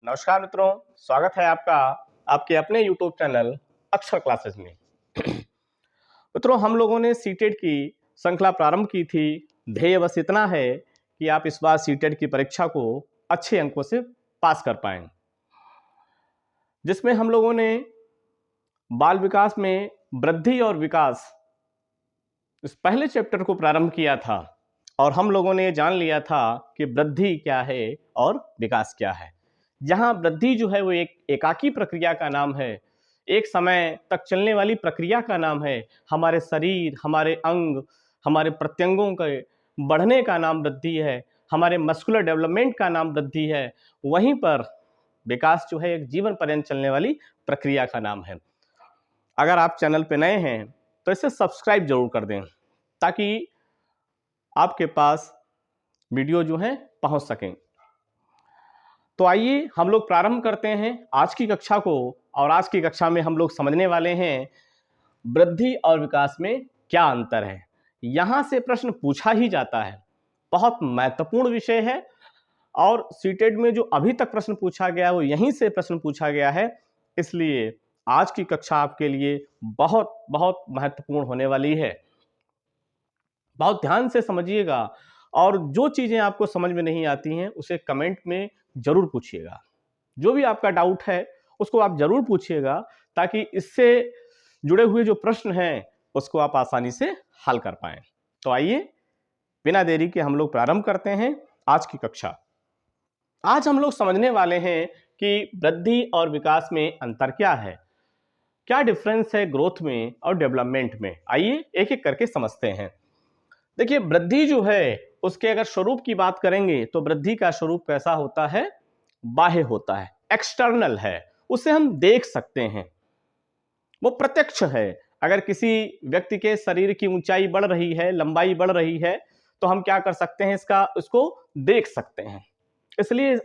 नमस्कार मित्रों, स्वागत है आपका आपके अपने YouTube चैनल अक्षर क्लासेस में। मित्रों, हम लोगों ने सीटेट की श्रृंखला प्रारंभ की थी। ध्येय बस इतना है कि आप इस बार सीटेट की परीक्षा को अच्छे अंकों से पास कर पाएं, जिसमें हम लोगों ने बाल विकास में वृद्धि और विकास इस पहले चैप्टर को प्रारंभ किया था और हम लोगों ने जान लिया था कि वृद्धि क्या है और विकास क्या है। जहां वृद्धि जो है वो एक एकाकी प्रक्रिया का नाम है, एक समय तक चलने वाली प्रक्रिया का नाम है। हमारे शरीर, हमारे अंग, हमारे प्रत्यंगों के बढ़ने का नाम वृद्धि है, हमारे मस्कुलर डेवलपमेंट का नाम वृद्धि है। वहीं पर विकास जो है एक जीवन पर्यंत चलने वाली प्रक्रिया का नाम है। अगर आप चैनल पे नए हैं तो इसे सब्सक्राइब जरूर कर दें ताकि आपके पास वीडियो जो है पहुंच सकें। तो आइए हम लोग प्रारंभ करते हैं आज की कक्षा को। और आज की कक्षा में हम लोग समझने वाले हैं वृद्धि और विकास में क्या अंतर है। यहां से प्रश्न पूछा ही जाता है, बहुत महत्वपूर्ण विषय है। और सीटेट में जो अभी तक प्रश्न पूछा गया वो यहीं से प्रश्न पूछा गया है, इसलिए आज की कक्षा आपके लिए बहुत बहुत महत्वपूर्ण होने वाली है। बहुत ध्यान से समझिएगा और जो चीजें आपको समझ में नहीं आती हैं उसे कमेंट में जरूर पूछिएगा। जो भी आपका डाउट है उसको आप जरूर पूछिएगा ताकि इससे जुड़े हुए जो प्रश्न हैं उसको आप आसानी से हल कर पाएं। तो आइए बिना देरी के हम लोग प्रारंभ करते हैं आज की कक्षा। आज हम लोग समझने वाले हैं कि वृद्धि और विकास में अंतर क्या है, क्या डिफरेंस है ग्रोथ में और डेवलपमेंट में। आइए एक एक करके समझते हैं। देखिए, वृद्धि जो है उसके अगर स्वरूप की बात करेंगे तो वृद्धि का स्वरूप कैसा होता है, बाह्य होता है, एक्सटर्नल है, उसे हम देख सकते हैं, वो प्रत्यक्ष है। अगर किसी व्यक्ति के शरीर की ऊंचाई बढ़ रही है, लंबाई बढ़ रही है, तो हम क्या कर सकते हैं, उसको देख सकते हैं। इसलिए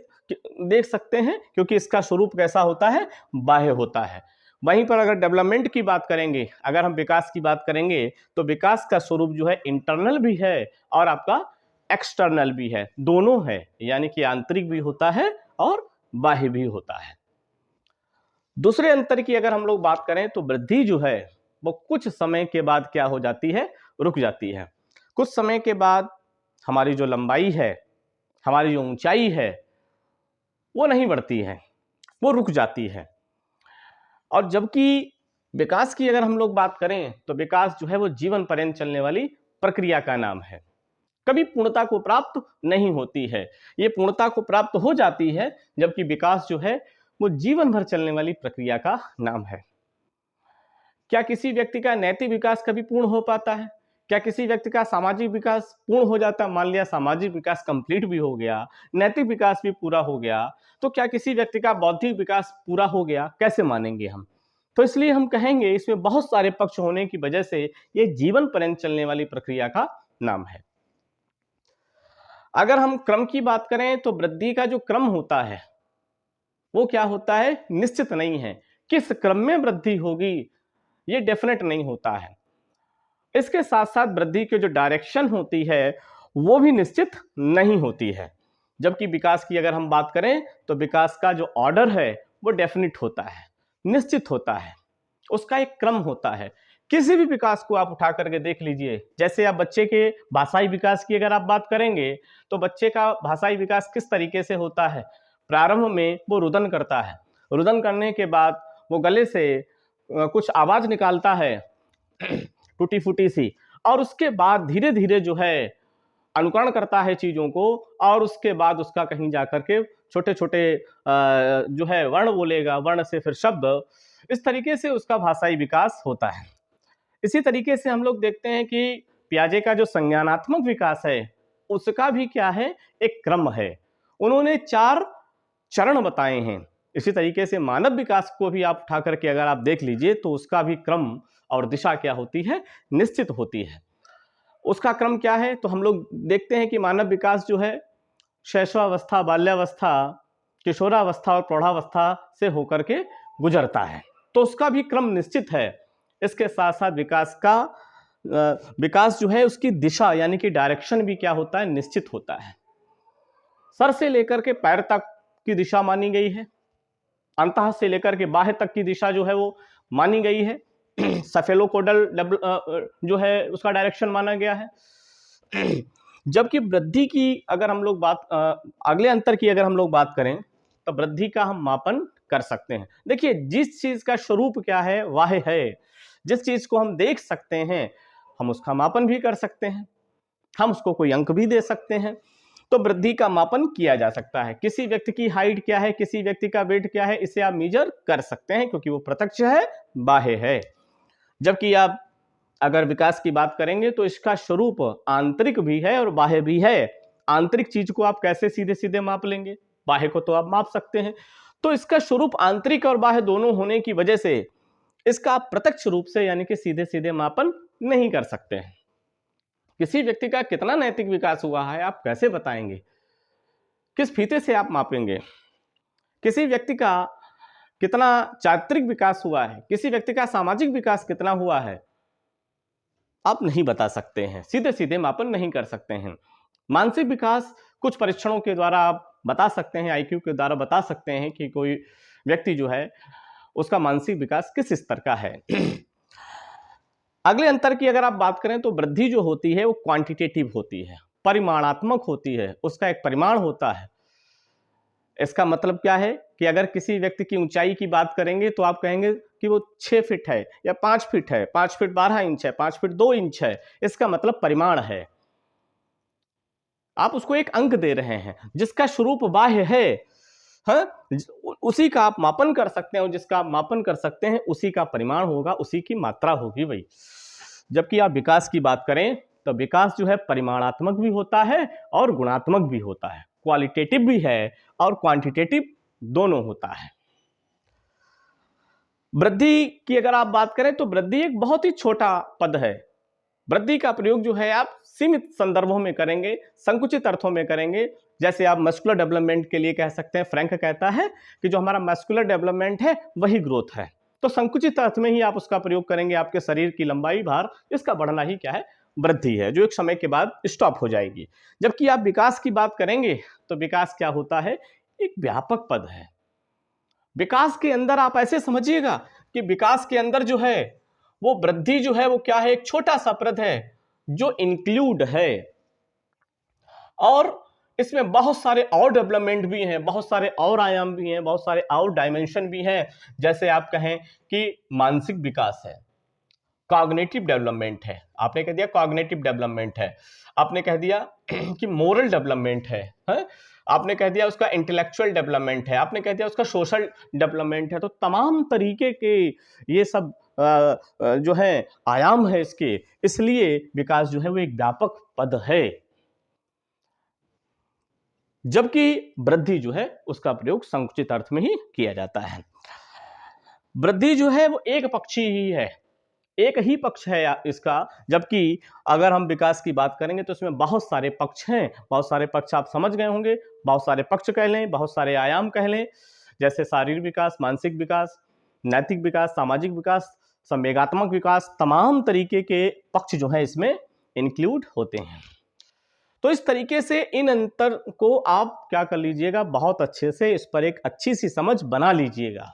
देख सकते हैं क्योंकि इसका स्वरूप कैसा होता है, बाह्य होता है। वहीं पर अगर डेवलपमेंट की बात करेंगे, अगर हम विकास की बात करेंगे तो विकास का स्वरूप जो है इंटरनल भी है और आपका एक्सटर्नल भी है, दोनों है। यानी कि आंतरिक भी होता है और बाह्य भी होता है। दूसरे अंतर की अगर हम लोग बात करें तो वृद्धि जो है वो कुछ समय के बाद क्या हो जाती है, रुक जाती है। कुछ समय के बाद हमारी जो लंबाई है, हमारी जो ऊंचाई है वो नहीं बढ़ती है, वो रुक जाती है। और जबकि विकास की अगर हम लोग बात करें तो विकास जो है वो जीवन पर्यंत चलने वाली प्रक्रिया का नाम है, कभी पूर्णता को प्राप्त नहीं होती है। ये पूर्णता को प्राप्त हो जाती है जबकि विकास जो है वो जीवन भर चलने वाली प्रक्रिया का नाम है। क्या किसी व्यक्ति का नैतिक विकास कभी पूर्ण हो पाता है? क्या किसी व्यक्ति का सामाजिक विकास पूर्ण हो जाता है? मान लिया सामाजिक विकास कंप्लीट भी हो गया, नैतिक विकास भी पूरा हो गया, तो क्या किसी व्यक्ति का बौद्धिक विकास पूरा हो गया? कैसे मानेंगे हम? तो इसलिए हम कहेंगे इसमें बहुत सारे पक्ष होने की वजह से ये जीवन पर्यंत चलने वाली प्रक्रिया का नाम है। अगर हम क्रम की बात करें तो वृद्धि का जो क्रम होता है वो क्या होता है, निश्चित नहीं है। किस क्रम में वृद्धि होगी ये डेफिनेट नहीं होता है। इसके साथ साथ वृद्धि की जो डायरेक्शन होती है वो भी निश्चित नहीं होती है। जबकि विकास की अगर हम बात करें तो विकास का जो ऑर्डर है वो डेफिनेट होता है, निश्चित होता है, उसका एक क्रम होता है। किसी भी विकास को आप उठा करके देख लीजिए, जैसे आप बच्चे के भाषाई विकास की अगर आप बात करेंगे तो बच्चे का भाषाई विकास किस तरीके से होता है। प्रारंभ में वो रुदन करता है, रुदन करने के बाद वो गले से कुछ आवाज निकालता है टूटी फूटी सी, और उसके बाद धीरे धीरे जो है अनुकरण करता है चीजों को, और उसके बाद उसका कहीं जाकर के छोटे छोटे जो है वर्ण बोलेगा, वर्ण से फिर शब्द, इस तरीके से उसका भाषाई विकास होता है। इसी तरीके से हम लोग देखते हैं कि पियाजे का जो संज्ञानात्मक विकास है उसका भी क्या है, एक क्रम है। उन्होंने 4 चरण बताए हैं। इसी तरीके से मानव विकास को भी आप उठा करके अगर आप देख लीजिए तो उसका भी क्रम और दिशा क्या होती है, निश्चित होती है। उसका क्रम क्या है, तो हम लोग देखते हैं कि मानव विकास जो है शैशवावस्था, बाल्यावस्था, किशोरावस्था और प्रौढ़ावस्था से होकर के गुजरता है, तो उसका भी क्रम निश्चित है। इसके साथ साथ विकास जो है उसकी दिशा यानी कि डायरेक्शन भी क्या होता है, निश्चित होता है। सर से लेकर के पैर तक की दिशा मानी गई है, अंतः से लेकर के बाह्य तक की दिशा जो है वो मानी गई है। सफेलोकोडल जो है उसका डायरेक्शन माना गया है। जबकि वृद्धि की अगर हम लोग अगले अंतर की अगर हम लोग बात करें तो वृद्धि का हम मापन कर सकते हैं। देखिए, जिस चीज का स्वरूप क्या है वह है, जिस चीज को हम देख सकते हैं हम उसका मापन भी कर सकते हैं, हम उसको कोई अंक भी दे सकते हैं। तो वृद्धि का मापन किया जा सकता है। किसी व्यक्ति की हाइट क्या है, किसी व्यक्ति का वेट क्या है, इसे आप मेजर कर सकते हैं क्योंकि वो प्रत्यक्ष है, बाह्य है। जबकि आप अगर विकास की बात करेंगे तो इसका स्वरूप आंतरिक भी है और बाह्य भी है। आंतरिक चीज को आप कैसे सीधे सीधे माप लेंगे, बाह्य को तो आप माप सकते हैं। तो इसका स्वरूप आंतरिक और बाह्य दोनों होने की वजह से इसका आप प्रत्यक्ष रूप से यानी कि सीधे सीधे मापन नहीं कर सकते हैं। किसी व्यक्ति का कितना नैतिक विकास हुआ है आप कैसे बताएंगे, किस फीते से आप मापेंगे? किसी व्यक्ति का कितना चारित्रिक विकास हुआ है, किसी व्यक्ति का सामाजिक विकास कितना हुआ है, आप नहीं बता सकते हैं, सीधे सीधे मापन नहीं कर सकते हैं। मानसिक विकास कुछ परीक्षणों के द्वारा आप बता सकते हैं, आईक्यू के द्वारा बता सकते हैं कि कोई व्यक्ति जो है उसका मानसिक विकास किस स्तर का है। अगले अंतर की अगर आप बात करें तो वृद्धि जो होती है वो क्वांटिटेटिव होती है, परिमाणात्मक होती है, उसका एक परिमाण होता है। इसका मतलब क्या है कि अगर किसी व्यक्ति की ऊंचाई की बात करेंगे तो आप कहेंगे कि वो 6 फीट है या 5 फीट है, 5 फीट 12 इंच है, 5 फीट 2 इंच है। इसका मतलब परिमाण है, आप उसको एक अंक दे रहे हैं। जिसका स्वरूप बाह्य है, हाँ, उसी का आप मापन कर सकते हैं, जिसका आप मापन कर सकते हैं उसी का परिमाण होगा, उसी की मात्रा होगी वही। जबकि आप विकास की बात करें तो विकास जो है परिमाणात्मक भी होता है और गुणात्मक भी होता है, क्वालिटेटिव भी है और क्वांटिटेटिव दोनों होता है। वृद्धि की अगर आप बात करें तो वृद्धि एक बहुत ही छोटा पद है। वृद्धि का प्रयोग जो है आप सीमित संदर्भों में करेंगे, संकुचित अर्थों में करेंगे। जैसे आप मस्कुलर डेवलपमेंट के लिए कह सकते हैं, फ्रैंक कहता है कि जो हमारा मस्कुलर डेवलपमेंट है वही ग्रोथ है। तो संकुचित अर्थ में ही आप उसका प्रयोग करेंगे। आपके शरीर की लंबाई, भार, इसका बढ़ना ही क्या है, वृद्धि है, जो एक समय के बाद स्टॉप हो जाएगी। जबकि आप विकास की बात करेंगे तो विकास क्या होता है, एक व्यापक पद है। विकास के अंदर आप ऐसे समझिएगा कि विकास के अंदर जो है वो वृद्धि जो है वो क्या है, एक छोटा सा पद है जो इंक्लूड है, और इसमें बहुत सारे और डेवलपमेंट भी हैं, बहुत सारे और आयाम भी हैं, बहुत सारे और डायमेंशन भी हैं। जैसे आप कहें कि मानसिक विकास है, कॉग्निटिव डेवलपमेंट है, आपने कह दिया कॉग्निटिव डेवलपमेंट है, आपने कह दिया कि मोरल डेवलपमेंट है, आपने कह दिया उसका इंटेलेक्चुअल डेवलपमेंट है, आपने कह दिया उसका सोशल डेवलपमेंट है। तो तमाम तरीके के ये सब जो है आयाम है इसके, इसलिए विकास जो है वो एक व्यापक पद है। जबकि वृद्धि जो है उसका प्रयोग संकुचित अर्थ में ही किया जाता है। वृद्धि जो है वो एक पक्षी ही है, एक ही पक्ष है इसका। जबकि अगर हम विकास की बात करेंगे तो इसमें बहुत सारे पक्ष हैं, बहुत सारे पक्ष आप समझ गए होंगे, बहुत सारे पक्ष कह लें, बहुत सारे आयाम कह लें, जैसे शारीरिक विकास, मानसिक विकास, नैतिक विकास, सामाजिक विकास, संवेगात्मक विकास, तमाम तरीके के पक्ष जो है इसमें इंक्लूड होते हैं। तो इस तरीके से इन अंतर को आप क्या कर लीजिएगा, बहुत अच्छे से इस पर एक अच्छी सी समझ बना लीजिएगा,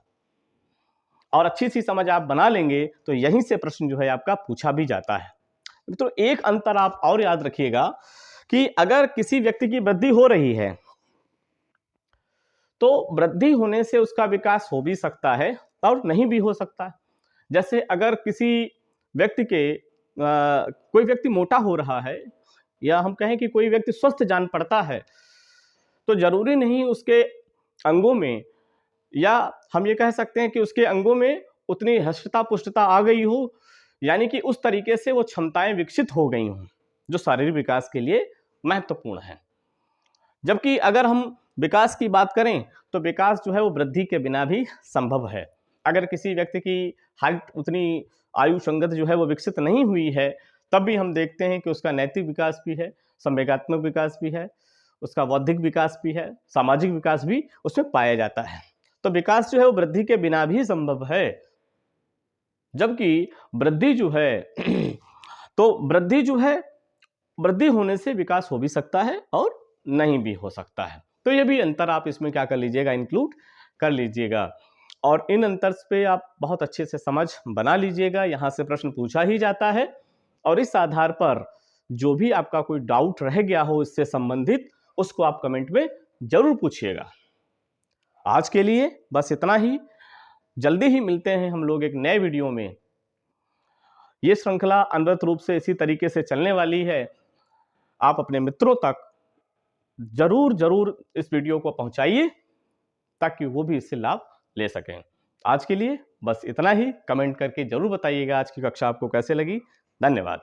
और अच्छी सी समझ आप बना लेंगे तो यहीं से प्रश्न जो है आपका पूछा भी जाता है। तो एक अंतर आप और याद रखिएगा कि अगर किसी व्यक्ति की वृद्धि हो रही है तो वृद्धि होने से उसका विकास हो भी सकता है और नहीं भी हो सकता है। जैसे अगर किसी व्यक्ति के कोई व्यक्ति मोटा हो रहा है, या हम कहें कि कोई व्यक्ति स्वस्थ जान पड़ता है, तो जरूरी नहीं उसके अंगों में, या हम ये कह सकते हैं कि उसके अंगों में उतनी हष्टता पुष्टता आ गई हो, यानी कि उस तरीके से वो क्षमताएं विकसित हो गई हों जो शारीरिक विकास के लिए महत्वपूर्ण है। जबकि अगर हम विकास की बात करें तो विकास जो है वो वृद्धि के बिना भी संभव है। अगर किसी व्यक्ति की हाइट उतनी आयु संगत जो है वो विकसित नहीं हुई है, तब भी हम देखते हैं कि उसका नैतिक विकास भी है, संवेगात्मक विकास भी है, उसका बौद्धिक विकास भी है, सामाजिक विकास भी उसमें पाया जाता है। तो विकास जो है वो वृद्धि के बिना भी संभव है। जबकि वृद्धि जो है तो वृद्धि जो है, वृद्धि होने से विकास हो भी सकता है और नहीं भी हो सकता है। तो ये भी अंतर आप इसमें क्या कर लीजिएगा, इंक्लूड कर लीजिएगा। और इन अंतर्स पे आप बहुत अच्छे से समझ बना लीजिएगा। यहाँ से प्रश्न पूछा ही जाता है और इस आधार पर जो भी आपका कोई डाउट रह गया हो इससे संबंधित, उसको आप कमेंट में जरूर पूछिएगा। आज के लिए बस इतना ही। जल्दी ही मिलते हैं हम लोग एक नए वीडियो में। ये श्रृंखला अनवरत रूप से इसी तरीके से चलने वाली है। आप अपने मित्रों तक जरूर जरूर इस वीडियो को पहुंचाइए ताकि वो भी इससे लाभ ले सकें। आज के लिए बस इतना ही। कमेंट करके जरूर बताइएगा आज की कक्षा आपको कैसे लगी। धन्यवाद।